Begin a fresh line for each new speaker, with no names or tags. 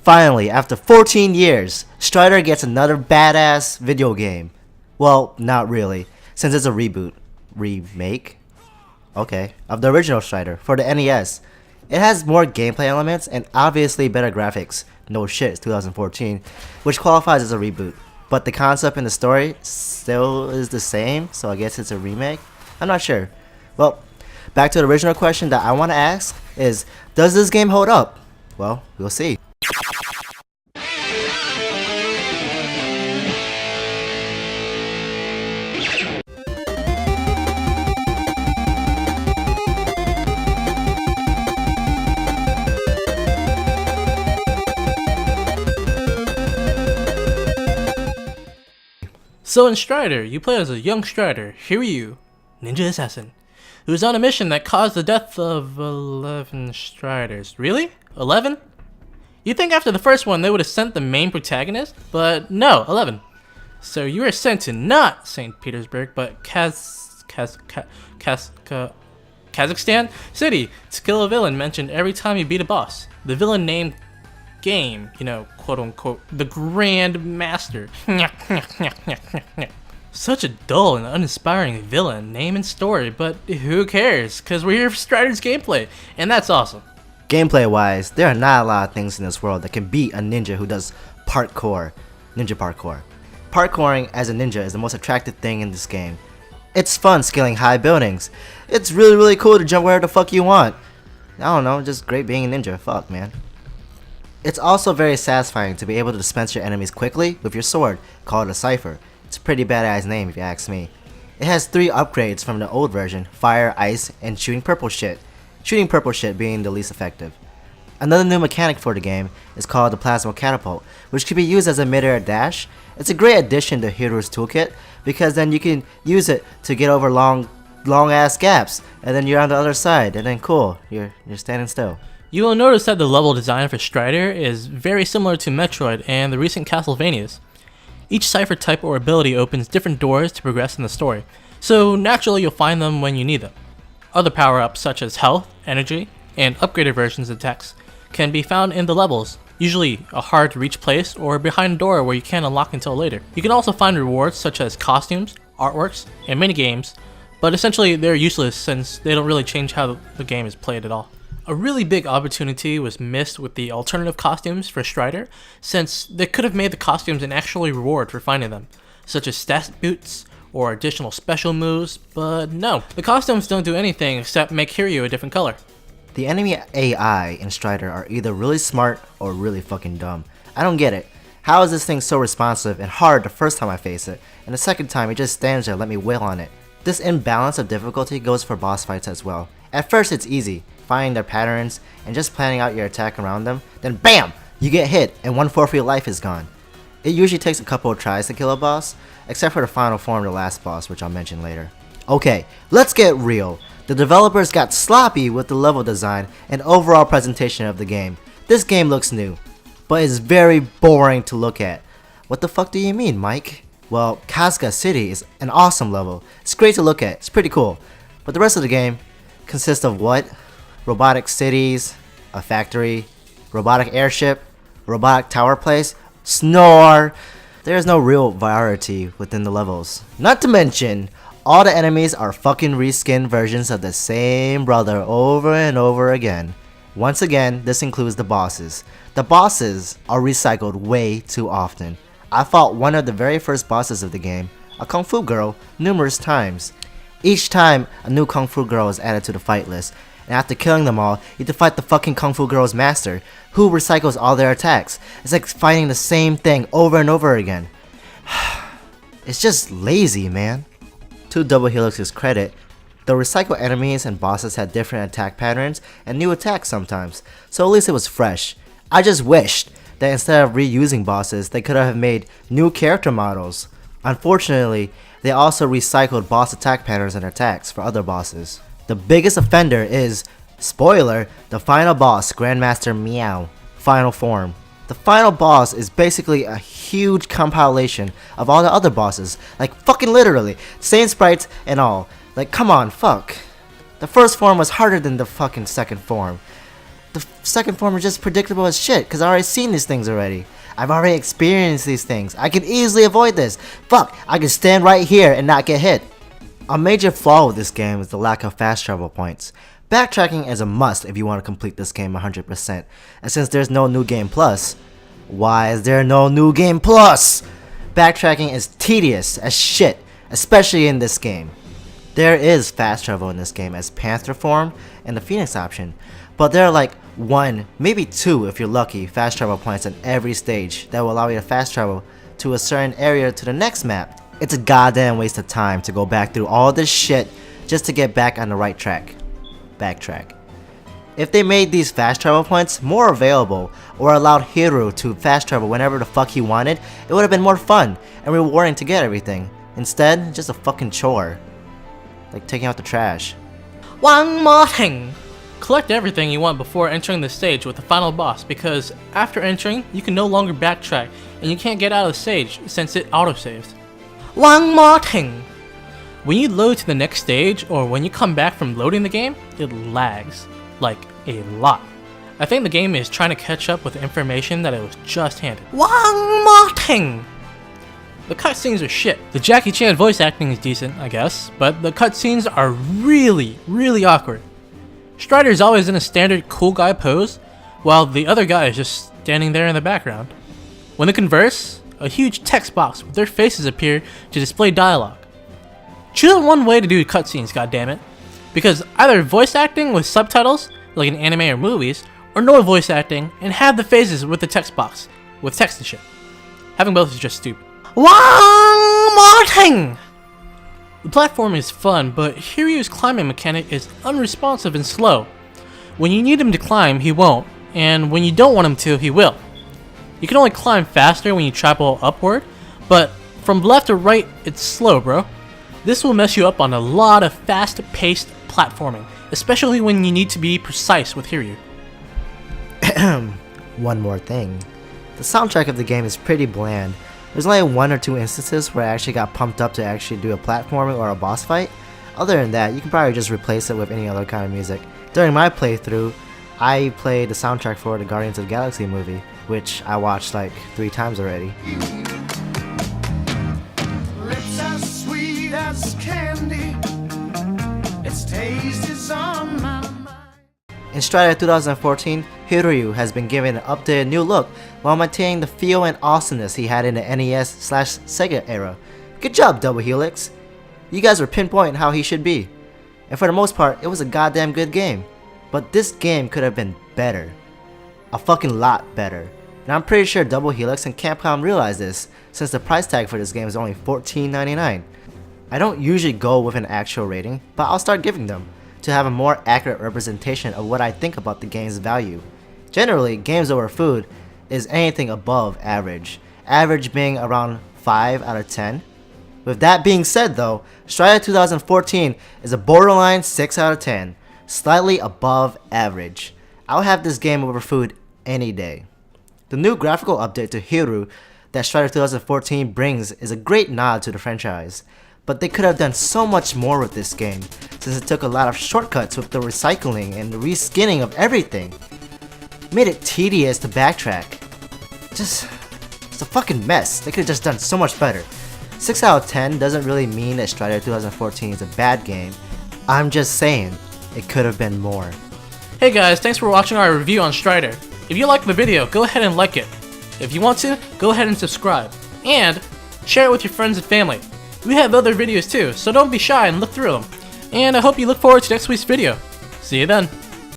Finally, after 14 years, Strider gets another badass video game. Well, not really, since it's a remake, okay, of the original Strider for the NES. It has more gameplay elements and obviously better graphics. No shit, it's 2014, which qualifies as a reboot. But the concept and the story still is the same, so I guess it's a remake? I'm not sure. Well, back to the original question that I want to ask is, does this game hold up? Well, we'll see.
So in Strider, you play as a young Strider, Hiryu, ninja assassin, who is on a mission that caused the death of 11 Striders. Really? 11? You'd think after the first one they would have sent the main protagonist, but no, 11. So you are sent to not St. Petersburg, but Kazakhstan City to kill a villain mentioned every time you beat a boss. The villain named Game, you know, quote unquote, the Grand Master. Such a dull and uninspiring villain, name and story, but who cares? Cause we're here for Strider's gameplay, and that's awesome.
Gameplay wise, there are not a lot of things in this world that can beat a ninja who does ninja parkour. Parkouring as a ninja is the most attractive thing in this game. It's fun scaling high buildings. It's really cool to jump wherever the fuck you want. I don't know, just great being a ninja, fuck man. It's also very satisfying to be able to dispense your enemies quickly with your sword, called a cipher. It's a pretty badass name if you ask me. It has 3 upgrades from the old version, fire, ice, and shooting purple shit. Shooting purple shit being the least effective. Another new mechanic for the game is called the plasma catapult, which can be used as a mid-air dash. It's a great addition to Hiro's toolkit because then you can use it to get over long ass gaps, and then you're on the other side, and then cool, you're standing still.
You will notice that the level design for Strider is very similar to Metroid and the recent Castlevanias. Each cipher type or ability opens different doors to progress in the story, so naturally you'll find them when you need them. Other power-ups such as health, energy, and upgraded versions of attacks can be found in the levels, usually a hard to reach place or behind a door where you can't unlock until later. You can also find rewards such as costumes, artworks, and minigames, but essentially they're useless since they don't really change how the game is played at all. A really big opportunity was missed with the alternative costumes for Strider, since they could have made the costumes an actual reward for finding them, such as stat boots or additional special moves, but no. The costumes don't do anything except make Hiryu a different color.
The enemy AI in Strider are either really smart or really fucking dumb. I don't get it. How is this thing so responsive and hard the first time I face it, and the second time it just stands there and let me wail on it? This imbalance of difficulty goes for boss fights as well. At first it's easy, finding their patterns and just planning out your attack around them, then BAM! You get hit and 1/4 of your life is gone. It usually takes a couple of tries to kill a boss, except for the final form of the last boss, which I'll mention later. Okay, let's get real. The developers got sloppy with the level design and overall presentation of the game. This game looks new, but it's very boring to look at. What the fuck do you mean, Mike? Well, Kazkh City is an awesome level. It's great to look at, it's pretty cool. But the rest of the game consists of what? Robotic cities, a factory, robotic airship, robotic tower place, snore. There's no real variety within the levels. Not to mention, all the enemies are fucking reskinned versions of the same brother over and over again. Once again, this includes the bosses. The bosses are recycled way too often. I fought one of the very first bosses of the game, a Kung Fu girl, numerous times. Each time, a new Kung Fu girl is added to the fight list, and after killing them all, you have to fight the fucking Kung Fu girl's master, who recycles all their attacks. It's like fighting the same thing over and over again. It's just lazy, man. To Double Helix's credit, the recycled enemies and bosses had different attack patterns and new attacks sometimes, so at least it was fresh. I just wished that instead of reusing bosses, they could have made new character models. Unfortunately, they also recycled boss attack patterns and attacks for other bosses. The biggest offender is, spoiler, the final boss, Grandmaster Meow, final form. The final boss is basically a huge compilation of all the other bosses, like fucking literally, same sprites and all. Like come on, fuck. The first form was harder than the fucking second form. The second form is just predictable as shit, because I already seen these things already. I've already experienced these things. I can easily avoid this. Fuck, I can stand right here and not get hit. A major flaw with this game is the lack of fast travel points. Backtracking is a must if you want to complete this game 100%. And since there's no New Game Plus, why is there no New Game Plus? Backtracking is tedious as shit, especially in this game. There is fast travel in this game as Panther form and the Phoenix option, but there are like 1, maybe 2 if you're lucky, fast travel points in every stage that will allow you to fast travel to a certain area to the next map. It's a goddamn waste of time to go back through all this shit just to get back on the right track. Backtrack. If they made these fast travel points more available or allowed Hiro to fast travel whenever the fuck he wanted, it would have been more fun and rewarding to get everything. Instead, just a fucking chore. Like taking out the trash.
One more thing! Collect everything you want before entering the stage with the final boss, because after entering, you can no longer backtrack and you can't get out of the stage since it autosaves. One more thing! When you load to the next stage or when you come back from loading the game, it lags. Like, a lot. I think the game is trying to catch up with the information that it was just handed. One more thing! The cutscenes are shit. The Jackie Chan voice acting is decent, I guess, but the cutscenes are really, really awkward. Strider is always in a standard cool guy pose, while the other guy is just standing there in the background. When they converse, a huge text box with their faces appear to display dialogue. Choose one way to do cutscenes, goddammit. Because either voice acting with subtitles, like in anime or movies, or no voice acting and have the faces with the text box, with text and shit. Having both is just stupid. One more thing! The platform is fun, but Hiryu's climbing mechanic is unresponsive and slow. When you need him to climb, he won't, and when you don't want him to, he will. You can only climb faster when you travel upward, but from left to right, it's slow, bro. This will mess you up on a lot of fast-paced platforming, especially when you need to be precise with Hiryu.
One more thing. The soundtrack of the game is pretty bland. There's only 1 or 2 instances where I actually got pumped up to actually do a platforming or a boss fight. Other than that, you can probably just replace it with any other kind of music. During my playthrough, I played the soundtrack for the Guardians of the Galaxy movie, which I watched like 3 times already.
Lips as sweet as candy, its taste is on my mind.
In Strider 2014, Hiryu has been given an updated new look while maintaining the feel and awesomeness he had in the NES/Sega era. Good job, Double Helix! You guys were pinpointing how he should be. And for the most part, it was a goddamn good game. But this game could have been better. A fucking lot better. And I'm pretty sure Double Helix and Capcom realize this, since the price tag for this game is only $14.99. I don't usually go with an actual rating, but I'll start giving them, to have a more accurate representation of what I think about the game's value. Generally, games over food is anything above average, average being around 5 out of 10. With that being said though, Strider 2014 is a borderline 6 out of 10, slightly above average. I'll have this game over food any day. The new graphical update to Hiryu that Strider 2014 brings is a great nod to the franchise, but they could have done so much more with this game, since it took a lot of shortcuts with the recycling and the reskinning of everything. Made it tedious to backtrack. It's a fucking mess. They could have just done so much better. 6 out of 10 doesn't really mean that Strider 2014 is a bad game. I'm just saying, it could have been more.
Hey guys, thanks for watching our review on Strider. If you liked the video, go ahead and like it. If you want to, go ahead and subscribe. And share it with your friends and family. We have other videos too, so don't be shy and look through them. And I hope you look forward to next week's video. See you then.